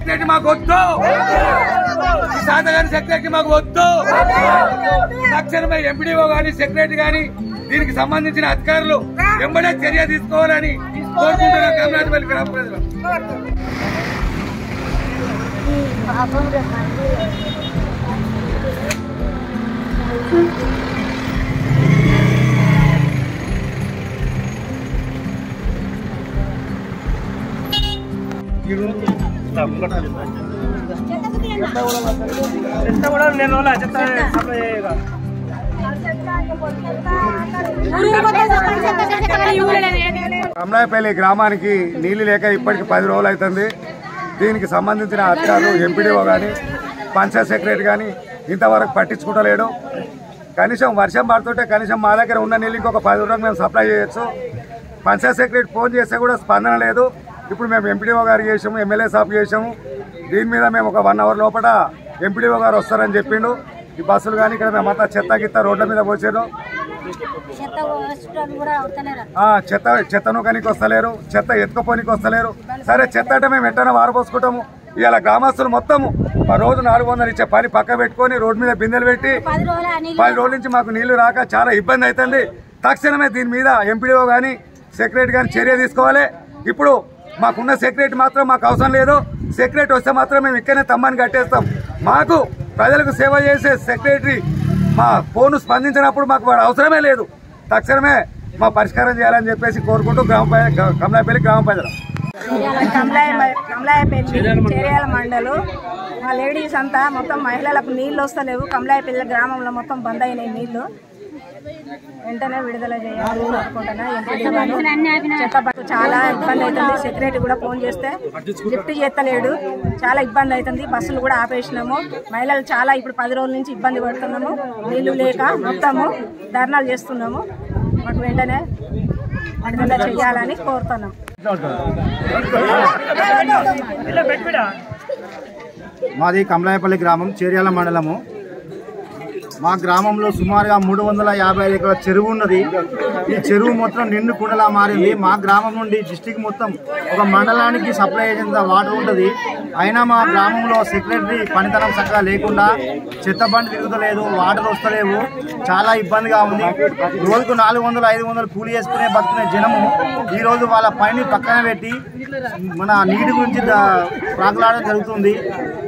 Secretary మాకు వద్దు, సాధారణ సెక్రటరీ మాకు వద్దు. తక్షణమే ఎంపీడీఓ గాని సెక్రటరీ గాని దీనికి సంబంధించిన అధికారులు వెంబడే చర్య తీసుకోవాలని కోరుకుంటున్నాం. కమలాపల్లి గ్రామ ప్రజలు కమలాపల్లి గ్రామానికి నీళ్లు లేక ఇప్పటికి 10 రోజులు అవుతుంది. దీనికి సంబంధించిన అధికారులు ఎంపీడీఓ కానీ పంచాయత్ సెక్రటరీ కానీ ఇంతవరకు పట్టించుకుంటలేడు. కనీసం వర్షం పడుతుంటే కనీసం మా దగ్గర ఉన్న నీళ్ళు ఇంకొక 10 రోజులకు మేము సప్లై చేయొచ్చు. పంచాయత్ సెక్రటరీ ఫోన్ చేస్తే కూడా స్పందన లేదు. ఇప్పుడు మేము ఎంపీడీఓ గారికి చేసాము, ఎమ్మెల్యే సాబ్ చేసాము. దీని మీద మేము ఒక 1 అవర్ లోపల ఎంపీడీఓ గారు వస్తారని చెప్పిండు. ఈ బస్సులు కానీ ఇక్కడ మేమంతా చెత్త గిత్త రోడ్ల మీద పోసారు. చెత్తను కనికి వస్తలేరు, చెత్త ఎత్తుకపోనికి వస్తలేరు. సరే చెత్త అంటే మేము ఎట్టైనా వారపోసుకుంటాము. ఇవాళ గ్రామస్తులు మొత్తము రోజు 400 ఇచ్చే పని పక్క పెట్టుకొని రోడ్డు మీద బిందెలు పెట్టి 10 రోజుల నుంచి మాకు నీళ్లు రాక చాలా ఇబ్బంది అవుతుంది. తక్షణమే దీని మీద ఎంపీడీఓ కానీ సెక్రటరీ కానీ చర్య తీసుకోవాలి. ఇప్పుడు మాకున్న సెక్రటరీ మాత్రం మాకు అవసరం లేదు. సెక్రటరీ వస్తే మాత్రం మేము ఇక్కడనే తమ్మని కట్టేస్తాం. మాకు ప్రజలకు సేవ చేసే సెక్రటరీ మా ఫోన్ స్పందించినప్పుడు మాకు వాడు అవసరమే లేదు. తక్షణమే మా పరిష్కారం చేయాలని చెప్పేసి కోరుకుంటూ కమలాపల్లి గ్రామ ప్రజలు కమలాయపల్లి చేర్యాల మండలు మా లేడీస్ అంతా మొత్తం మహిళలకు నీళ్లు వస్తలేవు. కమలాయపల్లి గ్రామంలో మొత్తం బంద్ అయినాయి నీళ్లు. వెంటనే విడుదల చేయాలి అనుకుంటున్నా. చాలా ఇబ్బంది అవుతుంది. సెక్రటరీ కూడా ఫోన్ చేస్తే లిఫ్ట్ చేస్తలేడు. చాలా ఇబ్బంది అవుతుంది. బస్సులు కూడా ఆపేసినాము. మహిళలు చాలా ఇప్పుడు 10 రోజుల నుంచి ఇబ్బంది పడుతున్నాము. నీళ్లు లేక మొత్తము ధర్నాలు చేస్తున్నాము. మాకు వెంటనే విడుదల చేయాలని కోరుతున్నాం. మాది కమలాయపల్లి గ్రామం, చేర్యాల మండలము. మా గ్రామంలో సుమారుగా 350 ఎకరాల చెరువు ఉన్నది. ఈ చెరువు మొత్తం నిండు కుండలా మారింది. మా గ్రామం నుండి డిస్టిక్ మొత్తం ఒక మండలానికి సప్లై అయ్యేంత వాటర్ ఉంటుంది. అయినా మా గ్రామంలో సెక్రటరీ పనితనం చక్కగా లేకుండా చెత్త బండి తిరుగుతలేదు, వాటర్ వస్తలేవు. చాలా ఇబ్బందిగా ఉంది. రోజుకు 400-500 కూలి చేసుకునే బతుకునే జనము ఈరోజు వాళ్ళ పనిని పక్కన పెట్టి మన నీటి గురించి ప్రాకులాడడం జరుగుతుంది.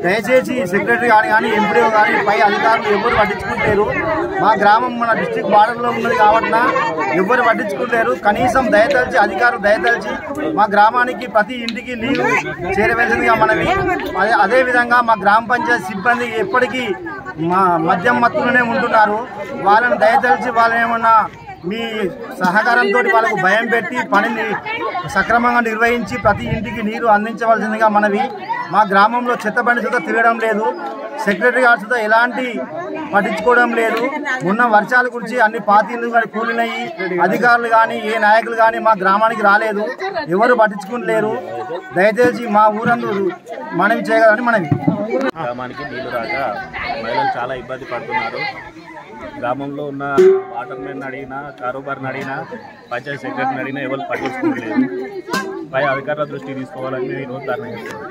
దయచేసి సెక్రటరీ కానీ ఎంపీడీఓ కానీ పై అధికారులు ఎవరు పట్టించుకుంటారు. మా గ్రామం మన డిస్ట్రిక్ట్ బార్డర్లో ఉన్నది కాబట్టి ఎవరు పట్టించుకుంటారు. కనీసం దయతలిచి అధికారులు దయతలిచి మా గ్రామానికి ప్రతి ఇంటికి నీరు చేరవేసిందిగా మనవి. అదేవిధంగా మా గ్రామ పంచాయతీ సిబ్బంది ఎప్పటికీ మా మద్యం మత్తులోనే ఉంటున్నారు. వాళ్ళని దయతలిచి వాళ్ళని ఏమన్నా మీ సహకారంతో వాళ్ళకు భయం పెట్టి పనిని సక్రమంగా నిర్వహించి ప్రతి ఇంటికి నీరు అందించవలసిందిగా మనవి. మా గ్రామంలో చెత్త బండి సుతా తిరగడం లేదు. సెక్రటరీ గారు సుతా ఎలాంటి పట్టించుకోవడం లేదు. మొన్న వర్షాల గురించి అన్ని పాతీలు కానీ కూలినాయి. అధికారులు కానీ ఏ నాయకులు కానీ మా గ్రామానికి రాలేదు. ఎవరు పట్టించుకుంటలేరు. దయచేసి మా ఊరందరూ మనవి చేయగలని మనవి. గ్రామానికి నీళ్లు రాక మహిళలు చాలా ఇబ్బంది పడుతున్నారు. గ్రామంలో ఉన్న వాటర్ మెన్ అడిగినా, కారోబార్ని అడిగినా, పంచాయతీ సెక్రటరీని అడిగినా ఎవరు పట్టించుకోలేదు. పై అధికారుల దృష్టికి తీసుకోవాలని మేము ఈరోజు ధర్నా చేస్తున్నాం.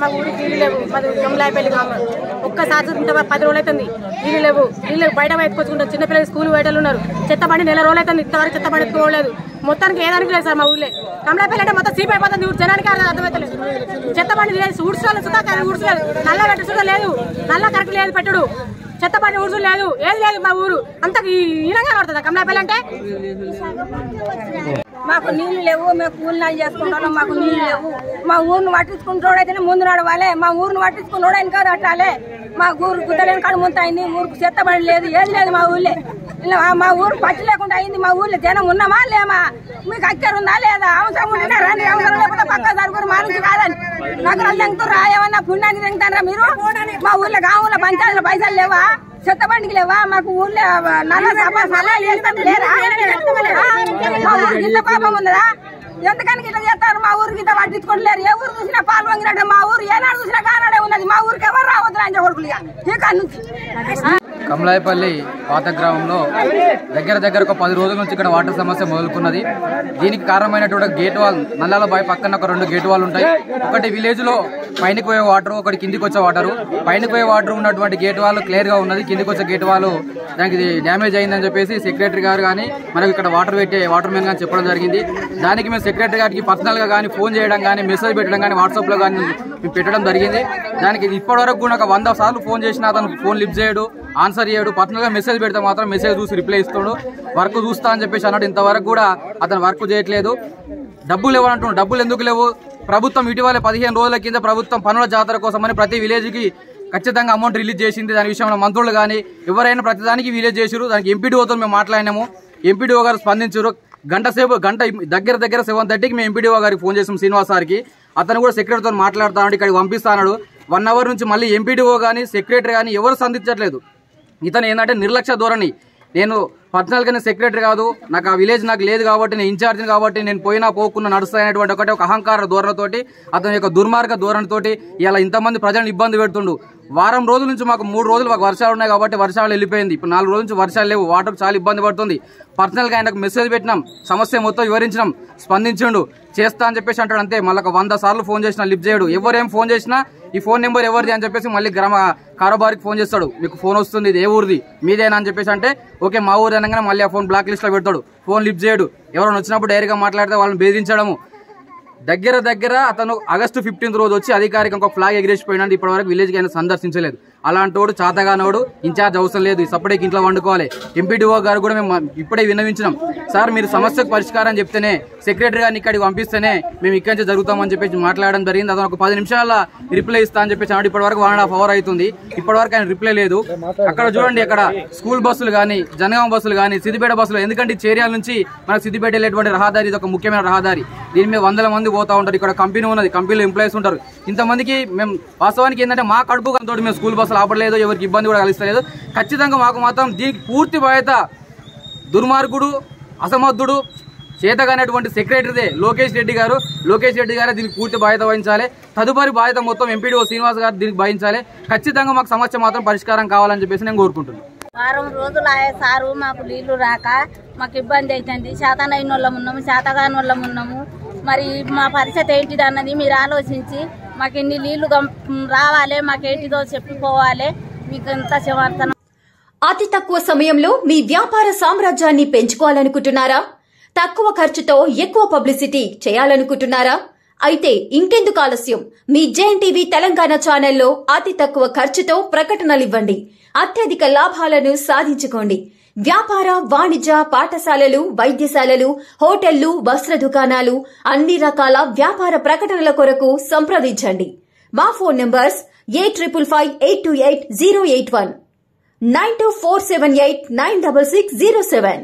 మా ఊరికి నీళ్ళు లేవు. మాది కమలాయపల్లి గ్రామం. ఒక్కసారి 10 రోజులు అవుతుంది నీళ్ళు లేవు. నీళ్ళు బయట ఎత్తుకొచ్చుకుంటారు. చిన్నపిల్లలు స్కూల్ బయటలు ఉన్నారు. చెత్త బండి 1 నెల రోజులు అవుతుంది. ఇంతవరకు చెత్త బండి ఎత్తుకోలేదు. మొత్తానికి ఏదానికి లేదు సార్ మా ఊళ్ళో. కమలాయపల్లి అంటే మొత్తం సీప్ అయిపోతుంది. జనానికి అర్థమవుతలేదు. చెత్త బండి లేదు. ఊడ్చాలి సుతా ఊడ్చలేదు. నల్ల పెట్టు సుతా లేదు. నల్ల కరెక్ట్ లేదు పెట్టుడు. చెత్త బండి ఊడ్చు లేదు. ఏది లేదు మా ఊరు అంత ఈనంగా పడుతుందా కమలాయపల్లి అంటే? మాకు నీళ్లు లేవు. మేము కూలినాలు చేసుకుంటున్నాం. మాకు నీళ్లు లేవు. మా ఊరిని పట్టించుకుంటోడైతేనే ముందు నడవాలి. మా ఊరిని పట్టించుకున్నోడు వెనక అట్టాలే. మా ఊరు గుద్దలేని కాడ ముంత అయింది. ఊరికి చెత్త బండి లేదు. ఏది లేదు మా ఊళ్ళే. మా ఊరు పట్టి లేకుండా అయింది. మా ఊళ్ళో జనం ఉన్నామా లేమా? మీకు అక్కర ఉందా లేదా? అవసరం ఉంటే రండి. అవసరం లేకపోతే పక్క సరుకులు మా నుంచి కాదని నగరాలు తెంగుతారా? ఏమన్నా పుణ్యానికి తెంగుతారా మీరు? మా ఊళ్ళో గావుల పంచాయతీల పైసలు లేవా? చెత్త బండికి లేవా? మాకు ఊళ్ళో నల్ల సలహాలు చేస్తాను లేరా? మా ఊరికి ఇంత పాపం ఉన్నదా? ఎందుకని ఇట్లా చేస్తారు? మా ఊరికి ఇంత పట్టించుకోవట్లేరు. ఏ ఊరు చూసినా పాలు వంగినట్టు మా ఊరు ఏనాడు చూసినా కానాడే ఉన్నది. మా ఊరికి ఎవరు రావద్దు ఆయన కొడుకులు ఇక నుంచి. కమలాయపల్లి పాత గ్రామంలో దగ్గర ఒక 10 రోజుల నుంచి ఇక్కడ వాటర్ సమస్య మొదలుకున్నది. దీనికి కారణమైనటువంటి గేట్ వాల్ నల్లాల బాయ్ పక్కన ఒక 2 గేట్ వాల్ ఉంటాయి. ఒకటి విలేజ్ లో పైనకి పోయే వాటర్, ఒకటి కిందికి వచ్చే వాటర్. పైనకి పోయే వాటర్ ఉన్నటువంటి గేట్ వాల్ క్లియర్ గా ఉన్నది, కిందికి వచ్చే గేట్ వాల్ దానికి డ్యామేజ్ అయిందని చెప్పేసి సెక్రటరీ గారు కానీ మనకు ఇక్కడ వాటర్ మ్యాన్ కానీ చెప్పడం జరిగింది. దానికి మేము సెక్రటరీ గారికి పర్సనల్ గా కానీ ఫోన్ చేయడం కానీ మెసేజ్ పెట్టడం కానీ వాట్సాప్ లో కానీ పెట్టడం జరిగింది. దానికి ఇప్పటి వరకు కూడా 100 సార్లు ఫోన్ చేసినా అతను ఫోన్ లిఫ్ట్ చేయడు, ఆన్సర్ చేయడు. పర్సనల్ గా మెసేజ్ పెడితే మాత్రం మెసేజ్ చూసి రిప్లై ఇస్తాడు. వర్క్ చూస్తా అని చెప్పేసి అన్నాడు. ఇంతవరకు కూడా అతను వర్క్ చేయట్లేదు. డబ్బులు ఇవ్వాలంటున్నాడు. డబ్బులు ఎందుకు లేవు? ప్రభుత్వం ఇటీవల 15 రోజుల కింద ప్రభుత్వం పనుల జాతర కోసమని ప్రతి విలేజ్ కి ఖచ్చితంగా అమౌంట్ రిలీజ్ చేసింది. దాని విషయంలో మంత్రులు కానీ ఎవరైనా ప్రతిదానికి విలేజ్ చేసారు. దానికి ఎంపీడీఓతో మేము మాట్లాడినాము. ఎంపీడీఓ గారు స్పందించారు. గంట 7:30కి మేము ఎంపీడీఓ గారికి ఫోన్ చేసాం, శ్రీనివాస్ సార్కి. అతను కూడా సెక్రటరీతో మాట్లాడుతున్నాడు, ఇక్కడికి పంపిస్తాడు. 1 అవర్ నుంచి మళ్ళీ ఎంపీడీఓ కానీ సెక్రటరీ కానీ ఎవరు సంధించట్లేదు. ఇతను ఏంటంటే నిర్లక్ష్య ధోరణి. నేను పర్సనల్గా నేను సెక్రటరీ కాదు, నాకు ఆ విలేజ్ నాకు లేదు కాబట్టి, నేను ఇన్ఛార్జిని కాబట్టి నేను పోయినా పోకుండా నడుస్తాయనేటువంటి ఒక అహంకార ధోరణితోటి, అతని యొక్క దుర్మార్గ ధోరణితోటి ఇలా ఇంతమంది ప్రజలను ఇబ్బంది పెడుతుండు. వారం రోజుల నుంచి మాకు 3 రోజులు మాకు వర్షాలు ఉన్నాయి కాబట్టి వర్షాలు వెళ్ళిపోయింది. ఇప్పుడు 4 రోజుల నుంచి వర్షాలు లేవు. వాటర్ చాలా ఇబ్బంది పడుతుంది. పర్సనల్గా ఆయనకు మెసేజ్ పెట్టినాం, సమస్య మొత్తం వివరించినాం, స్పందించిండు. చేస్తా అని చెప్పేసి అంటాడు అంతే. మళ్ళీ 100 సార్లు ఫోన్ చేసినా లిఫ్ట్ చేయడు. ఎవరేం ఫోన్ చేసినా ఈ ఫోన్ నెంబర్ ఎవరిది అని చెప్పేసి మళ్ళీ గ్రామ కారోబారికి ఫోన్ చేస్తాడు. మీకు ఫోన్ వస్తుంది, ఇది ఏ ఊరిది, మీదేనా అని చెప్పేసి అంటే ఓకే మా ఊరు అనగానే మళ్ళీ ఆ ఫోన్ బ్లాక్ లిస్ట్ లో పెడతాడు. ఫోన్ లిఫ్ట్ చేయడు. ఎవరైనా వచ్చినప్పుడు డైరెక్ట్గా మాట్లాడితే వాళ్ళని బెదిరించడము. దగ్గర అతను ఆగస్టు 15th రోజు వచ్చి అధికారికంగా ఒక ఫ్లాగ్ ఎగిరేసిపోయినాడు. ఇప్పటి వరకు విలేజ్ కి ఆయన సందర్శించలేదు. అలాంటోడు చాతగానోడు ఇన్ఛార్జ్ అవసరం లేదు, సపరేట్ ఇంట్లో వండుకోవాలి. ఎంపీడీఓ గారు కూడా మేము ఇప్పుడే విన్నవించినాం. సార్ మీరు సమస్యకు పరిష్కారం చెప్తేనే, సెక్రటరీ గారిని ఇక్కడికి పంపిస్తేనే మేము ఇక్కడి నుంచి జరుగుతామని చెప్పేసి మాట్లాడడం జరిగింది. అతను ఒక 10 నిమిషాల రిప్లై ఇస్తా అని చెప్పేసి అన్నాడు. ఇప్పటి వరకు 1.5 అవర్ అవుతుంది, ఇప్పటి వరకు ఆయన రిప్లై లేదు. అక్కడ చూడండి, అక్కడ స్కూల్ బస్సులు కానీ, జనగామ బస్సులు కానీ, సిద్దిపేట బస్సులు, ఎందుకంటే చేర్యాల నుంచి మనకు సిద్దిపేట వెళ్ళేటువంటి రహదారి ఇది ఒక ముఖ్యమైన రహదారి. దీని మీద 100 మంది పోతా ఉంటారు. ఇక్కడ కంపెనీ ఉన్నది, కంపెనీలో ఎంప్లాయీస్ ఉంటారు. ఇంతమందికి మేము వాస్తవానికి ఏంటంటే మా కడుపు కంతోటి మేము స్కూల్ బస్సులు ఆపడలేదు, ఎవరికి ఇబ్బంది కూడా కలిస్తలేదు. ఖచ్చితంగా మాకు మాత్రం దీనికి పూర్తి బాధ్యత దుర్మార్గుడు, అసమర్థుడు, చేతగానేటువంటి సెక్రటరీదే లోకేష్ రెడ్డి గారు దీనికి పూర్తి బాధ్యత వహించాలి. తదుపరి బాధ్యత మొత్తం ఎంపీడీఓ శ్రీనివాస్ గారు దీనికి వహించాలి. ఖచ్చితంగా మాకు సమస్య మాత్రం పరిష్కారం కావాలని చెప్పేసి నేను కోరుకుంటున్నాను. వారం రోజులు ఆయా సారు మాకు నీళ్లు రాక మాకు ఇబ్బంది అవుతుంది. శాతనైన వాళ్ళం ఉన్నాము, శాతగాని వాళ్ళం ఉన్నాము. మరి మా పరిస్థితి ఏంటిది అన్నది మీరు ఆలోచించి మాకు ఇన్ని నీళ్లు రావాలి, మాకేంటిదో చెప్పిపోవాలి. మీకు ఎంత సమర్థన. అతి తక్కువ సమయంలో మీ వ్యాపార సామ్రాజ్యాన్ని పెంచుకోవాలనుకుంటున్నారా? తక్కువ ఖర్చుతో ఎక్కువ పబ్లిసిటీ చేయాలనుకుంటున్నారా? అయితే ఇంకెందుకు ఆలస్యం? మీ జేఎన్టీవీ తెలంగాణ ఛానల్లో అతి తక్కువ ఖర్చుతో ప్రకటనలివ్వండి, అత్యధిక లాభాలను సాధించుకోండి. వ్యాపార, వాణిజ్య, పాఠశాలలు, వైద్యశాలలు, హోటళ్లు, వస్త్ర దుకాణాలు, అన్ని రకాల వ్యాపార ప్రకటనల కొరకు సంప్రదించండి. మా ఫోన్ నంబర్స్ 8558288081, 9247896607.